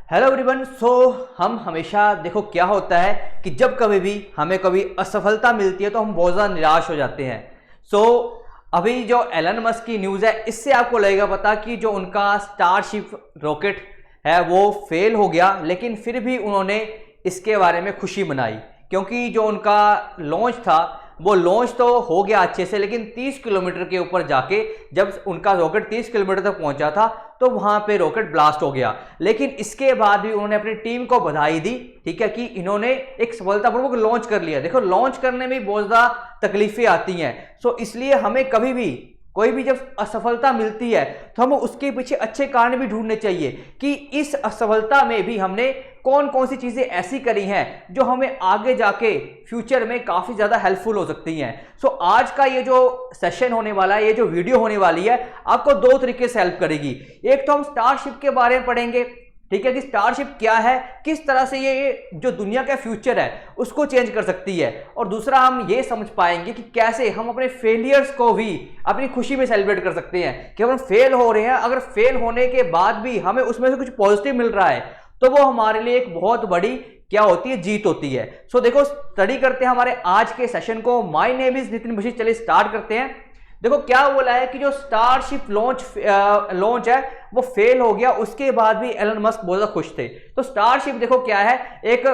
Hello everyone. हम हमेशा देखो क्या होता है कि जब कभी भी हमें कभी असफलता मिलती है तो हम बहुत ज़्यादा निराश हो जाते हैं। अभी जो एलन मस्क की न्यूज़ है इससे आपको लगेगा पता कि जो उनका स्टारशिप रॉकेट है वो फेल हो गया, लेकिन फिर भी उन्होंने इसके बारे में खुशी मनाई क्योंकि जो उनका लॉन्च था वो लॉन्च तो हो गया अच्छे से, लेकिन 30 किलोमीटर के ऊपर जाके जब उनका रॉकेट 30 किलोमीटर तक पहुंचा था तो वहां पे रॉकेट ब्लास्ट हो गया। लेकिन इसके बाद भी उन्होंने अपनी टीम को बधाई दी, ठीक है, कि इन्होंने एक सफलतापूर्वक लॉन्च कर लिया। देखो लॉन्च करने में बहुत ज़्यादा तकलीफें आती हैं, इसलिए हमें कभी भी कोई भी जब असफलता मिलती है तो हमें उसके पीछे अच्छे कारण भी ढूंढने चाहिए कि इस असफलता में भी हमने कौन कौन सी चीजें ऐसी करी हैं जो हमें आगे जाके फ्यूचर में काफी ज्यादा हेल्पफुल हो सकती हैं। आज का ये जो सेशन होने वाला है, ये जो वीडियो होने वाली है, आपको दो तरीके से हेल्प करेगी। एक तो हम स्टारशिप के बारे में पढ़ेंगे, ठीक है, कि स्टारशिप क्या है, किस तरह से ये जो दुनिया का फ्यूचर है उसको चेंज कर सकती है, और दूसरा हम ये समझ पाएंगे कि कैसे हम अपने फेलियर्स को भी अपनी खुशी में सेलिब्रेट कर सकते हैं कि हम फेल हो रहे हैं, अगर फेल होने के बाद भी हमें उसमें से कुछ पॉजिटिव मिल रहा है तो वो हमारे लिए एक बहुत बड़ी क्या होती है, जीत होती है। देखो स्टडी करते हैं हमारे आज के सेशन को। My name is Nitin Bashir. चलिए स्टार्ट करते हैं। देखो क्या बोला है कि जो स्टारशिप लॉन्च है वो फेल हो गया, उसके बाद भी एलन मस्क बहुत ज्यादा खुश थे। तो स्टारशिप देखो क्या है, एक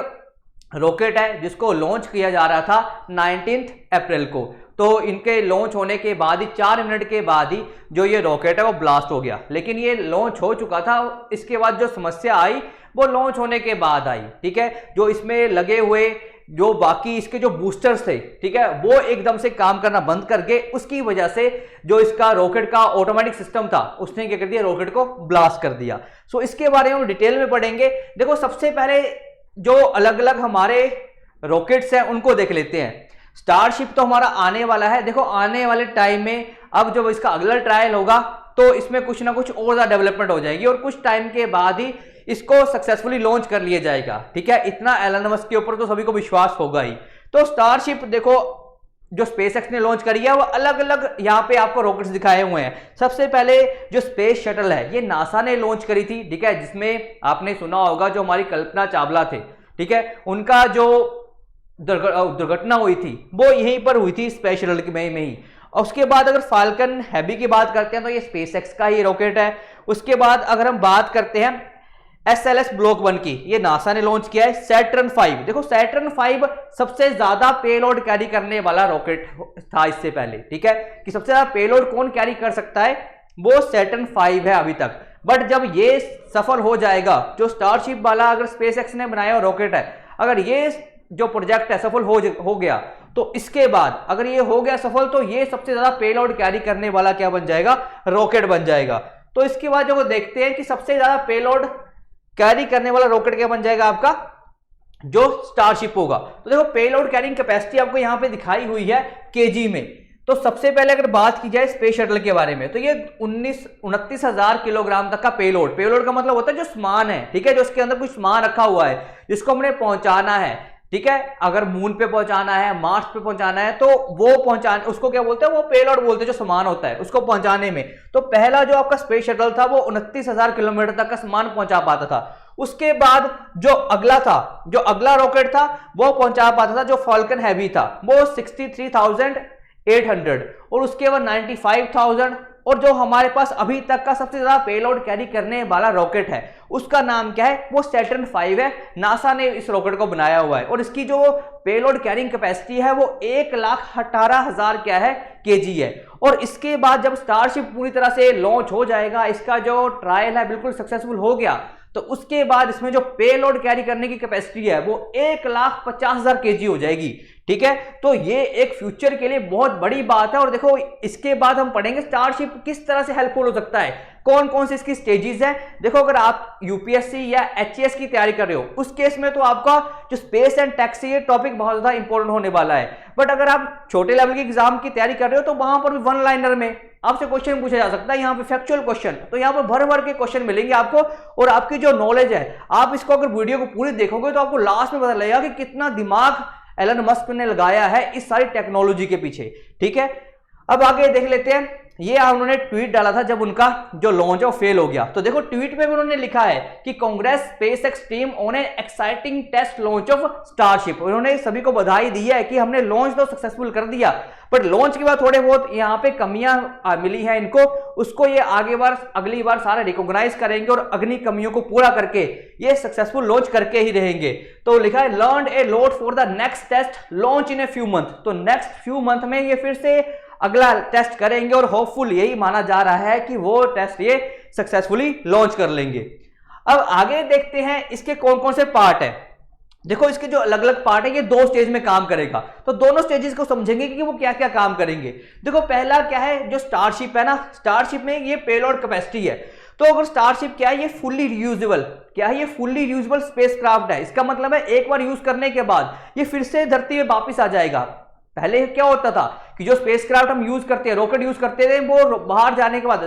रॉकेट है जिसको लॉन्च किया जा रहा था 19 अप्रैल को। तो इनके लॉन्च होने के बाद ही 4 मिनट के बाद ही जो ये रॉकेट है वो ब्लास्ट हो गया, लेकिन ये लॉन्च हो चुका था। इसके बाद जो समस्या आई वो लॉन्च होने के बाद आई, ठीक है। जो इसमें लगे हुए जो बाकी इसके जो बूस्टर्स थे, ठीक है, वो एकदम से काम करना बंद करके उसकी वजह से जो इसका रॉकेट का ऑटोमेटिक सिस्टम था उसने क्या कर दिया, रॉकेट को ब्लास्ट कर दिया। इसके बारे में हम डिटेल में पढ़ेंगे। देखो सबसे पहले जो अलग अलग हमारे रॉकेट्स हैं उनको देख लेते हैं। स्टारशिप तो हमारा आने वाला है। देखो आने वाले टाइम में अब जब इसका अगला ट्रायल होगा तो इसमें कुछ ना कुछ और ज्यादा डेवलपमेंट हो जाएगी और कुछ टाइम के बाद ही इसको सक्सेसफुली लॉन्च कर लिया जाएगा, ठीक है। इतना एलन मस्क के ऊपर तो सभी को विश्वास होगा ही। तो स्टारशिप देखो जो स्पेसएक्स ने लॉन्च करी है वो अलग अलग यहाँ पे आपको रॉकेट्स दिखाए हुए हैं। सबसे पहले जो स्पेस शटल है ये नासा ने लॉन्च करी थी, ठीक है, जिसमें आपने सुना होगा जो हमारी कल्पना चावला थे, ठीक है, उनका जो दुर्घटना हुई थी वो यहीं पर हुई थी स्पेस शटल में ही। और उसके बाद अगर फाल्कन हैवी की बात करते हैं तो ये स्पेसएक्स का ही रॉकेट है। उसके बाद अगर हम बात करते हैं SLS ब्लॉक 1 की, ये नासा ने लॉन्च किया है। सैटर्न 5, देखो सैटर्न 5 सबसे ज्यादा पेलोड कैरी करने वाला रॉकेट था इससे पहले, ठीक है, कि सबसे ज्यादा पेलोड कौन कैरी कर सकता है वो सैटर्न 5 है अभी तक। बट जब ये सफल हो जाएगा, जो स्टारशिप वाला अगर स्पेसएक्स ने बनाया रॉकेट है, अगर ये जो प्रोजेक्ट है सफल हो गया तो इसके बाद अगर ये हो गया सफल तो ये सबसे ज्यादा पेलोड कैरी करने वाला क्या बन जाएगा, रॉकेट बन जाएगा। तो इसके बाद जो देखते हैं कि सबसे ज्यादा पेलोड कैरी करने वाला रॉकेट क्या बन जाएगा आपका, जो स्टारशिप होगा। तो देखो पेलोड कैरिंग कैपेसिटी आपको यहां पे दिखाई हुई है केजी में। तो सबसे पहले अगर बात की जाए स्पेस शटल के बारे में तो ये 29,000 किलोग्राम तक का पेलोड का मतलब होता है जो सामान है, ठीक है, जो उसके अंदर कुछ सामान रखा हुआ है जिसको हमने पहुंचाना है, ठीक है। अगर मून पे पहुंचाना है, मार्स पे पहुंचाना है तो वो पहुंचाने उसको क्या बोलते हैं, वो पेलोड बोलते हैं, जो सामान होता है उसको पहुंचाने में। तो पहला जो आपका स्पेस शटल था वो 29,000 किलोमीटर तक का सामान पहुंचा पाता था। उसके बाद जो अगला रॉकेट था वो पहुंचा पाता था, जो फाल्कन हैवी था वो 63,800, और उसके बाद 95,000, और जो हमारे पास अभी तक का सबसे ज्यादा पेलोड कैरी करने वाला रॉकेट है उसका नाम क्या है, वो सैटर्न 5 है। नासा ने इस रॉकेट को बनाया हुआ है और इसकी जो पेलोड कैरिंग कैपेसिटी है वो 1,18,000 क्या है, केजी है। और इसके बाद जब स्टारशिप पूरी तरह से लॉन्च हो जाएगा, इसका जो ट्रायल है बिल्कुल सक्सेसफुल हो गया, तो उसके बाद इसमें जो पेलोड कैरी करने की कैपेसिटी है वो 1,50,000 केजी हो जाएगी, ठीक है। तो ये एक फ्यूचर के लिए बहुत बड़ी बात है। और देखो इसके बाद हम पढ़ेंगे स्टारशिप किस तरह से हेल्पफुल हो सकता है, कौन कौन से इसकी स्टेजेस है। देखो अगर आप यूपीएससी या एचएएस की तैयारी कर रहे हो उस केस में तो आपका जो स्पेस एंड टेक से ये टॉपिक बहुत ज्यादा इंपॉर्टेंट होने वाला है। बट अगर आप छोटे लेवल के एग्जाम की तैयारी कर रहे हो तो वहां पर भी वन लाइनर में आपसे क्वेश्चन पूछा जा सकता है, यहाँ पे फैक्चुअल क्वेश्चन, तो यहाँ पर भर भर के क्वेश्चन मिलेंगे आपको। और आपकी जो नॉलेज है, आप इसको अगर वीडियो को पूरी देखोगे तो आपको लास्ट में पता लगेगा कि कितना दिमाग एलन मस्क ने लगाया है इस सारी टेक्नोलॉजी के पीछे, ठीक है। अब आगे देख लेते हैं ये उन्होंने ट्वीट डाला था जब उनका जो लॉन्च है वो फेल हो गया। तो देखो ट्वीट में भी उन्होंने लिखा है कि congrats SpaceX team on an exciting test launch of Starship. उन्होंने सभी को बधाई दी है कि हमने लॉन्च तो सक्सेसफुल कर दिया, बट लॉन्च के बाद थोड़े बहुत यहाँ पे कमियां मिली हैं इनको, उसको ये अगली बार सारे रिकॉग्नाइज करेंगे और अगली कमियों को पूरा करके ये सक्सेसफुल लॉन्च करके ही रहेंगे। तो लिखा है learn a lot for the next test launch in a few month. तो नेक्स्ट फ्यू मंथ में ये फिर से अगला टेस्ट करेंगे और होपफुल यही माना जा रहा है कि वो टेस्ट ये सक्सेसफुली लॉन्च कर लेंगे। अब आगे देखते हैं इसके कौन कौन से पार्ट है। देखो इसके जो अलग अलग पार्ट है ये 2 स्टेज में काम करेगा, तो दोनों स्टेजेस को समझेंगे कि वो क्या क्या काम करेंगे। देखो पहला क्या है, जो स्टारशिप है ना, स्टारशिप में ये पेलोड कैपेसिटी है। तो अगर स्टारशिप क्या है, ये फुल्ली रियूजेबल, क्या है, ये फुल्ली रियूजेबल स्पेसक्राफ्ट है। इसका मतलब है एक बार यूज करने के बाद ये फिर से धरती में वापस आ जाएगा। पहले क्या होता था कि जो स्पेसक्राफ्ट हम यूज करते हैं, रॉकेट यूज करते थे, वो बाहर जाने के बाद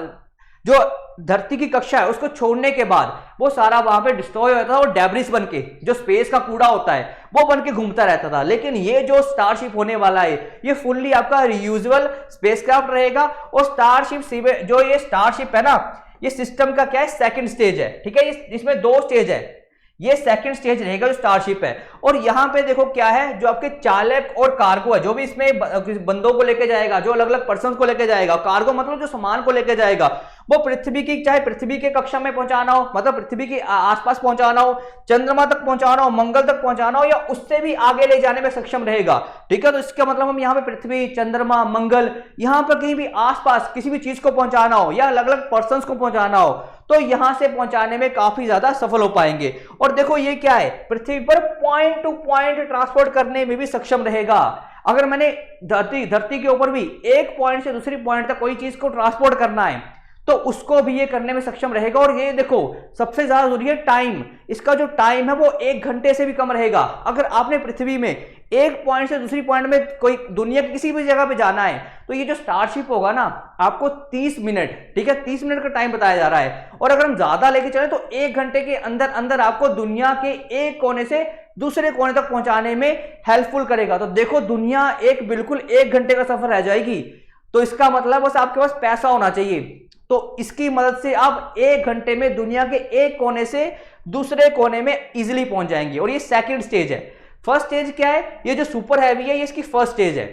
जो धरती की कक्षा है उसको छोड़ने के बाद वो सारा वहां पे डिस्ट्रॉय होता था और डेब्रिस बन के, जो स्पेस का कूड़ा होता है वो बन के घूमता रहता था। लेकिन ये जो स्टारशिप होने वाला है ये फुल्ली आपका रियूजेबल स्पेसक्राफ्ट रहेगा। और स्टारशिप जो ये स्टारशिप है ना, ये सिस्टम का क्या है, सेकंड स्टेज है। ठीक है, इसमें 2 स्टेज है, ये सेकंड स्टेज रहेगा जो स्टारशिप है। और यहां पे देखो क्या है, जो आपके चालक और कार्गो है, जो भी इसमें बंदों को लेके जाएगा, जो अलग अलग पर्सन को लेके जाएगा, कार्गो मतलब जो सामान को लेके जाएगा, वो पृथ्वी की, चाहे पृथ्वी के कक्षा में पहुंचाना हो, मतलब पृथ्वी के आसपास पहुंचाना हो, चंद्रमा तक पहुंचाना हो, मंगल तक पहुंचाना हो, या उससे भी आगे ले जाने में सक्षम रहेगा। ठीक है, तो इसका मतलब हम यहाँ पे पृथ्वी, चंद्रमा, मंगल, यहाँ पर कहीं भी आसपास किसी भी चीज को पहुंचाना हो या अलग अलग पर्सन को पहुंचाना हो तो यहां से पहुंचाने में काफी ज्यादा सफल हो पाएंगे। और देखो ये क्या है, पृथ्वी पर पॉइंट टू पॉइंट ट्रांसपोर्ट करने में भी सक्षम रहेगा। अगर मैंने धरती के ऊपर भी एक पॉइंट से दूसरी पॉइंट तक कोई चीज को ट्रांसपोर्ट करना है तो उसको भी ये करने में सक्षम रहेगा। और ये देखो सबसे ज्यादा जरूरी है टाइम, इसका जो टाइम है वो 1 घंटे से भी कम रहेगा। अगर आपने पृथ्वी में एक पॉइंट से दूसरी पॉइंट में कोई दुनिया की किसी भी जगह पे जाना है तो ये जो स्टारशिप होगा ना, आपको 30 मिनट, ठीक है, 30 मिनट का टाइम बताया जा रहा है। और अगर हम ज्यादा लेके चले तो 1 घंटे के अंदर अंदर आपको दुनिया के एक कोने से दूसरे कोने तक पहुंचाने में हेल्पफुल करेगा। तो देखो दुनिया बिल्कुल 1 घंटे का सफर रह जाएगी। तो इसका मतलब बस आपके पास पैसा होना चाहिए, तो इसकी मदद से आप 1 घंटे में दुनिया के एक कोने से दूसरे कोने में इजीली पहुंच जाएंगे। और ये सेकंड स्टेज है। फर्स्ट स्टेज क्या है, ये जो सुपर हैवी है ये इसकी फर्स्ट स्टेज है।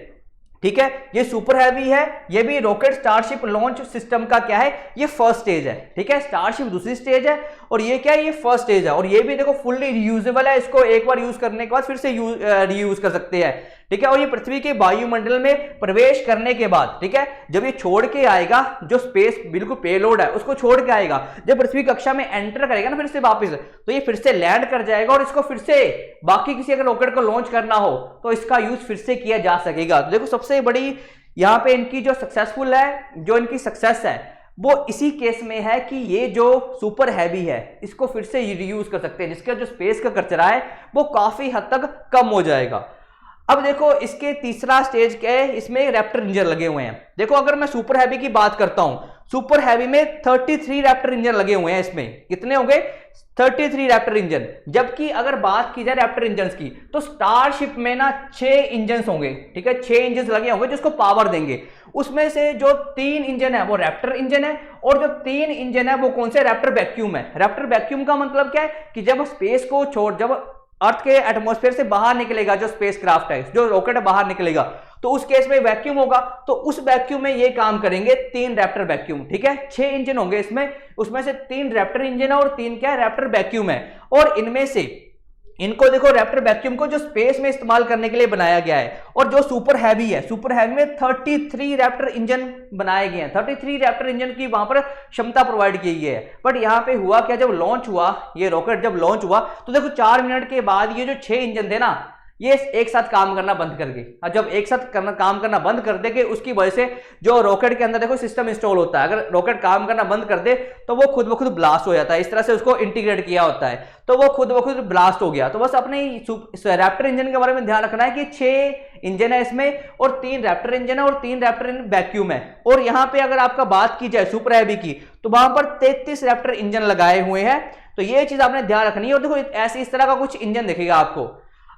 ठीक है, ये सुपर हैवी है, ये भी रॉकेट स्टारशिप लॉन्च सिस्टम का क्या है, ये फर्स्ट स्टेज है। ठीक है, स्टारशिप दूसरी स्टेज है और ये क्या है, ये फर्स्ट स्टेज है। और ये भी देखो फुल्ली रियूजेबल है, इसको एक बार यूज करने के बाद फिर से रीयूज कर सकते हैं। ठीक है, और ये पृथ्वी के वायुमंडल में प्रवेश करने के बाद, ठीक है, जब ये छोड़ के आएगा, जो स्पेस बिल्कुल पेलोड है उसको छोड़ के आएगा, जब पृथ्वी कक्षा में एंटर करेगा ना फिर से वापस, तो ये फिर से लैंड कर जाएगा और इसको फिर से बाकी किसी अगर रॉकेट को लॉन्च करना हो तो इसका यूज फिर से किया जा सकेगा। तो देखो सबसे बड़ी यहां पे इनकी जो सक्सेसफुल है, जो इनकी सक्सेस है वो इसी केस में है कि ये जो सुपर हैवी है इसको फिर से रीयूज कर सकते हैं, जिसका जो स्पेस का कचरा है वो काफी हद तक कम हो जाएगा। अब देखो इसके तीसरा स्टेज क्या है, इसमें रैप्टर इंजन लगे हुए हैं। देखो अगर मैं सुपर हैवी की बात करता हूं, सुपर हैवी में 33 रैप्टर इंजन लगे हुए हैं। इसमें कितने होंगे, 33 रैप्टर इंजन। जबकि अगर बात की जाए रैप्टर इंजन की तो स्टारशिप में ना 6 इंजन होंगे। ठीक है, 6 इंजन लगे होंगे जिसको पावर देंगे। उसमें से जो 3 इंजन है वो रैप्टर इंजन है और जो 3 इंजन है वो कौन से, रैप्टर वैक्यूम है। रैप्टर वैक्यूम का मतलब क्या है कि जब स्पेस को जब अर्थ के एटमॉस्फेयर से बाहर निकलेगा, जो स्पेसक्राफ्ट है, जो रॉकेट बाहर निकलेगा, तो उस केस में वैक्यूम होगा, तो उस वैक्यूम में ये काम करेंगे 3 रैप्टर वैक्यूम। ठीक है, 6 इंजन होंगे इसमें, उसमें से 3 रैप्टर इंजन है और 3 क्या है, रैप्टर वैक्यूम है। और इनमें से इनको देखो रैप्टर वैक्यूम को जो स्पेस में इस्तेमाल करने के लिए बनाया गया है। और जो सुपर हैवी है, सुपर हैवी में 33 रैप्टर इंजन बनाए गए हैं। 33 रैप्टर इंजन की वहां पर क्षमता प्रोवाइड की गई है। बट यहां पे हुआ क्या, जब लॉन्च हुआ ये रॉकेट, जब लॉन्च हुआ तो देखो 4 मिनट के बाद ये जो 6 इंजन थे ना, ये एक साथ काम करना बंद कर गए। और जब एक साथ काम करना बंद कर देंगे उसकी वजह से जो रॉकेट के अंदर देखो सिस्टम इंस्टॉल होता है, अगर रॉकेट काम करना बंद कर दे तो वो खुद ब खुद ब्लास्ट हो जाता है। इस तरह से उसको इंटीग्रेट किया होता है, तो वो खुद ब खुद ब्लास्ट हो गया। तो बस अपने रैप्टर इंजन के बारे में ध्यान रखना है कि 6 इंजन है इसमें और 3 रैप्टर इंजन है और 3 रैप्टर वैक्यूम है। और यहाँ पे अगर आपका बात की जाए सुपर हैवी की तो वहां पर 33 रैप्टर इंजन लगाए हुए हैं। तो ये चीज आपने ध्यान रखनी है। और देखो ऐसे इस तरह का कुछ इंजन दिखेगा आपको।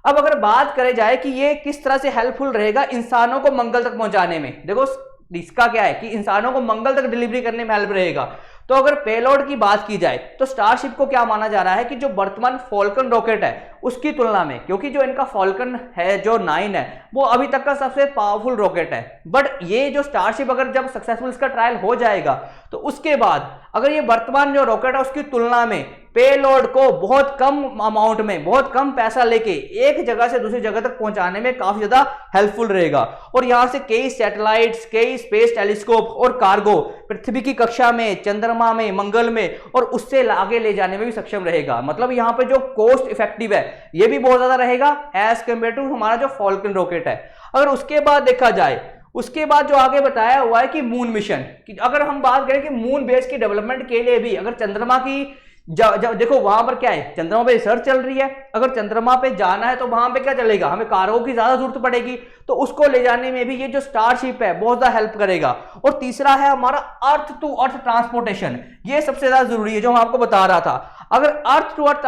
अब अगर बात करें जाए कि ये किस तरह से हेल्पफुल रहेगा इंसानों को मंगल तक पहुंचाने में, देखो इसका क्या है कि इंसानों को मंगल तक डिलीवरी करने में हेल्प रहेगा। तो अगर पेलोड की बात की जाए तो स्टारशिप को क्या माना जा रहा है कि जो वर्तमान फॉल्कन रॉकेट है उसकी तुलना में, क्योंकि जो इनका फॉल्कन है जो 9 है वो अभी तक का सबसे पावरफुल रॉकेट है, बट ये जो स्टारशिप अगर जब सक्सेसफुल इसका ट्रायल हो जाएगा तो उसके बाद अगर ये वर्तमान जो रॉकेट है उसकी तुलना में पेलोड को बहुत कम अमाउंट में, बहुत कम पैसा लेके एक जगह से दूसरी जगह तक पहुंचाने में काफी ज्यादा हेल्पफुल रहेगा। और यहां से कई सैटेलाइट्स, कई स्पेस टेलीस्कोप और कार्गो पृथ्वी की कक्षा में, चंद्रमा में, मंगल में और उससे आगे ले जाने में भी सक्षम रहेगा। मतलब यहां पे जो कॉस्ट इफेक्टिव है ये भी बहुत ज्यादा रहेगा एज कंपेयर टू हमारा जो फॉल्कन रॉकेट है। अगर उसके बाद देखा जाए, उसके बाद जो आगे बताया हुआ है कि मून मिशन कि अगर हम बात करें कि मून बेस की डेवलपमेंट के लिए भी अगर चंद्रमा की जब देखो वहां पर क्या है, चंद्रमा पे रिसर्च चल रही है, अगर चंद्रमा पे जाना है तो वहां पे क्या चलेगा, हमें कारों की ज्यादा जरूरत पड़ेगी, तो उसको ले जाने में भी ये जो स्टारशिप है बहुत ज्यादा हेल्प करेगा। और तीसरा है हमारा अर्थ टू अर्थ ट्रांसपोर्टेशन, ये सबसे ज्यादा जरूरी है जो मैं आपको बता रहा था। अगर अर्थ टू अर्थ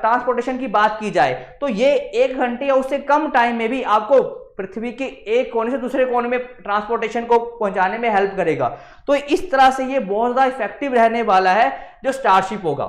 ट्रांसपोर्टेशन की बात की जाए तो ये 1 घंटे या उससे कम टाइम में भी आपको पृथ्वी के एक कोने से दूसरे कोने में ट्रांसपोर्टेशन को पहुंचाने में हेल्प करेगा। तो इस तरह से ये बहुत ज्यादा इफेक्टिव रहने वाला है जो स्टारशिप होगा।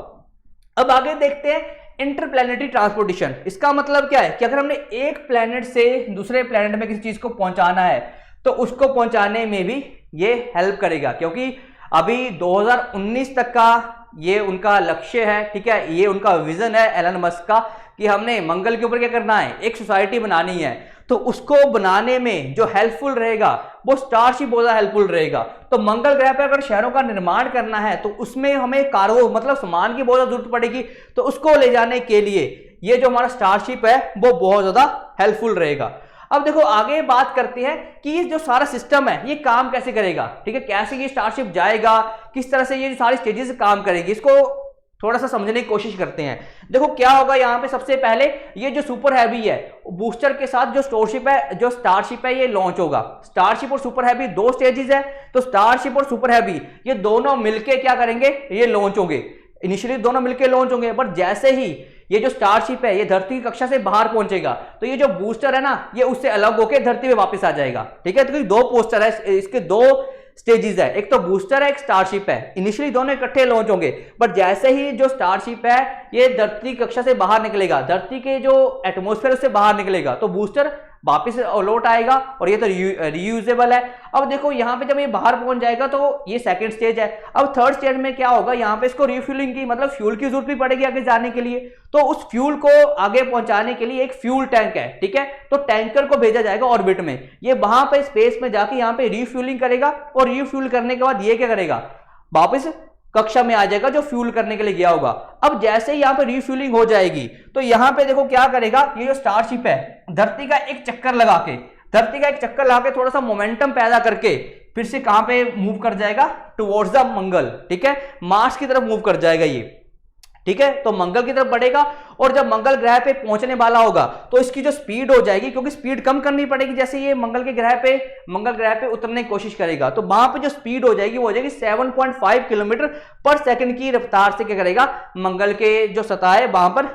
अब आगे देखते हैं इंटरप्लैनेटरी ट्रांसपोर्टेशन। इसका मतलब क्या है कि अगर हमने एक प्लैनेट से दूसरे प्लैनेट में किसी चीज को पहुंचाना है तो उसको पहुंचाने में भी ये हेल्प करेगा, क्योंकि अभी 2019 तक का ये उनका लक्ष्य है, ठीक है, ये उनका विजन है एलन मस्क का कि हमने मंगल के ऊपर क्या करना है, एक सोसाइटी बनानी है। तो उसको बनाने में जो हेल्पफुल रहेगा वो स्टारशिप बहुत ज्यादा हेल्पफुल रहेगा। तो मंगल ग्रह पर अगर शहरों का निर्माण करना है तो उसमें हमें कार्गो मतलब सामान की बहुत ज्यादा जरूरत पड़ेगी, तो उसको ले जाने के लिए ये जो हमारा स्टारशिप है वो बहुत ज्यादा हेल्पफुल रहेगा। अब देखो आगे बात करते हैं कि ये जो सारा सिस्टम है ये काम कैसे करेगा, ठीक है, कैसे ये स्टारशिप जाएगा, किस तरह से ये सारी स्टेजेस काम करेगी, इसको थोड़ा सा समझने की कोशिश करते हैं। देखो क्या होगा यहाँ पे, सबसे पहले ये जो सुपर हैवी है बूस्टर के साथ जो स्टारशिप है ये लॉन्च होगा। स्टारशिप और सुपर हैवी 2 स्टेजेस है, तो स्टारशिप और सुपर हैवी ये दोनों मिलके क्या करेंगे, ये लॉन्च होंगे। इनिशियली दोनों मिलके लॉन्च होंगे, पर जैसे ही ये जो स्टारशिप है ये धरती की कक्षा से बाहर पहुंचेगा तो ये जो बूस्टर है ना ये उससे अलग होकर धरती पे वापस आ जाएगा, ठीक है। तो 2 पोस्टर है, इसके 2 स्टेजेस है, एक तो बूस्टर है, एक स्टारशिप है। इनिशियली दोनों इकट्ठे लॉन्च होंगे, पर जैसे ही जो स्टारशिप है ये धरती कक्षा से बाहर निकलेगा, धरती के जो एटमॉस्फेयर उससे बाहर निकलेगा, तो बूस्टर वापस लौट आएगा और ये तो रीयूजेबल है। अब देखो यहाँ पे जब ये बाहर पहुंच जाएगा तो ये सेकंड स्टेज है। अब थर्ड स्टेज में क्या होगा, यहाँ पे इसको रिफ्यूलिंग की मतलब फ्यूल की जरूरत भी पड़ेगी आगे जाने के लिए, तो उस फ्यूल को आगे पहुंचाने के लिए एक फ्यूल टैंक है, ठीक है, तो टैंकर को भेजा जाएगा ऑर्बिट में, ये वहां पे स्पेस में जाके यहाँ पे रिफ्यूलिंग करेगा और रिफ्यूल करने के बाद ये क्या करेगा, वापस कक्षा में आ जाएगा जो फ्यूल करने के लिए गया होगा। अब जैसे ही यहाँ पे रिफ्यूलिंग हो जाएगी तो यहाँ पे देखो क्या करेगा, ये जो स्टारशिप है धरती का एक चक्कर लगा के थोड़ा सा मोमेंटम पैदा करके फिर से कहां पे मूव कर जाएगा, टुवर्ड्स द मंगल, ठीक है, मार्स की तरफ मूव कर जाएगा ये, ठीक है। तो मंगल की तरफ बढ़ेगा और जब मंगल ग्रह पे पहुंचने वाला होगा तो इसकी जो स्पीड हो जाएगी, क्योंकि स्पीड कम करनी पड़ेगी जैसे ये मंगल ग्रह पे उतरने की कोशिश करेगा, तो वहां पे जो स्पीड हो जाएगी वो हो जाएगी 7.5 किलोमीटर पर सेकंड की रफ्तार से क्या करेगा, मंगल के जो सतह है वहां पर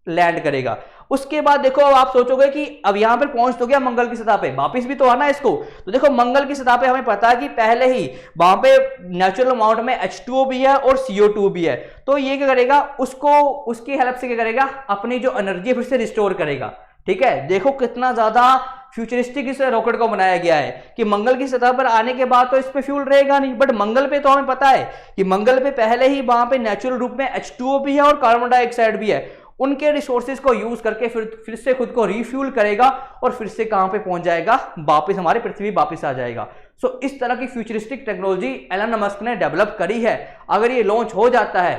लैंड करेगा। उसके बाद देखो अब आप सोचोगे कि अब यहां पर पहुंच तो गया मंगल की सतह पे, वापिस भी तो आना है इसको, तो देखो मंगल की सतह पे हमें पता है कि पहले ही वहां पे नेचुरल अमाउंट में H2O भी है और CO2 भी है, तो ये क्या करेगा, उसको उसकी हेल्प से क्या करेगा, अपनी जो एनर्जी फिर से रिस्टोर करेगा, ठीक है। देखो कितना ज्यादा फ्यूचरिस्टिक इस रॉकेट को बनाया गया है कि मंगल की सतह पर आने के बाद तो इस पे फ्यूल रहेगा नहीं, बट मंगल पे तो हमें पता है कि मंगल पे पहले ही वहां पे नेचुरल रूप में H2O भी है और कार्बन डाइऑक्साइड भी है, उनके रिसोर्सेज को यूज करके फिर से खुद को रिफ्यूल करेगा और फिर से कहां पे पहुंच जाएगा, वापस हमारे पृथ्वी वापस आ जाएगा। सो इस तरह की फ्यूचरिस्टिक टेक्नोलॉजी एलन मस्क ने डेवलप करी है। अगर ये लॉन्च हो जाता है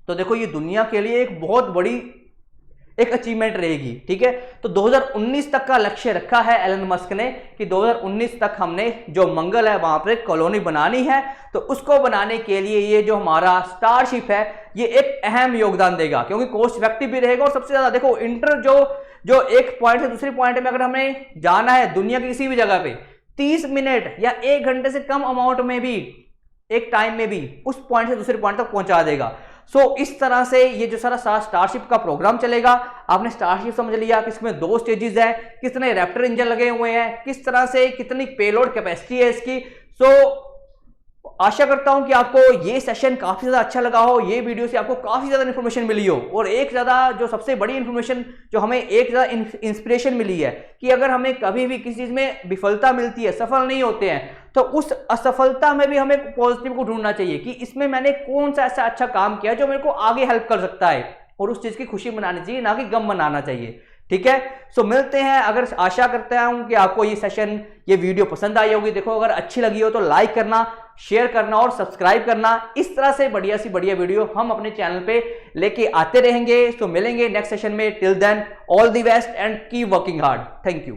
तो देखो ये दुनिया के लिए एक बहुत बड़ी एक अचीवमेंट रहेगी, ठीक है। तो 2019 तक का लक्ष्य रखा है एलन मस्क ने कि 2019 तक हमने जो मंगल है वहां पर कॉलोनी बनानी है, तो उसको बनाने के लिए ये जो हमारा स्टारशिप है ये एक अहम योगदान देगा, क्योंकि कॉस्ट इफेक्टिव भी रहेगा और सबसे ज्यादा देखो जो एक पॉइंट से दूसरे पॉइंट में अगर हमें जाना है दुनिया की किसी भी जगह पे 30 मिनट या 1 घंटे से कम अमाउंट में भी, एक टाइम में भी उस पॉइंट से दूसरे पॉइंट तक पहुंचा देगा। सो इस तरह से ये जो सारा स्टारशिप का प्रोग्राम चलेगा। आपने स्टारशिप समझ लिया कि इसमें 2 स्टेजेस है, कितने रैप्टर इंजन लगे हुए हैं, किस तरह से कितनी पेलोड कैपेसिटी है इसकी। सो आशा करता हूं कि आपको ये सेशन काफी ज्यादा अच्छा लगा हो, ये वीडियो से आपको काफी ज्यादा इंफॉर्मेशन मिली हो। और एक ज्यादा जो सबसे बड़ी इंफॉर्मेशन जो हमें एक ज्यादा इंस्पिरेशन मिली है कि अगर हमें कभी भी किसी चीज में विफलता मिलती है, सफल नहीं होते हैं, तो उस असफलता में भी हमें पॉजिटिव को ढूंढना चाहिए कि इसमें मैंने कौन सा ऐसा अच्छा काम किया जो मेरे को आगे हेल्प कर सकता है, और उस चीज की खुशी मनानी चाहिए, ना कि गम मनाना चाहिए। ठीक है, सो मिलते हैं। अगर आशा करता हूं कि आपको ये सेशन, ये वीडियो पसंद आई होगी। देखो, अगर अच्छी लगी हो तो लाइक करना, शेयर करना और सब्सक्राइब करना। इस तरह से बढ़िया सी बढ़िया वीडियो हम अपने चैनल पे लेके आते रहेंगे। सो मिलेंगे नेक्स्ट सेशन में। Till then, all the best and keep working hard. Thank you.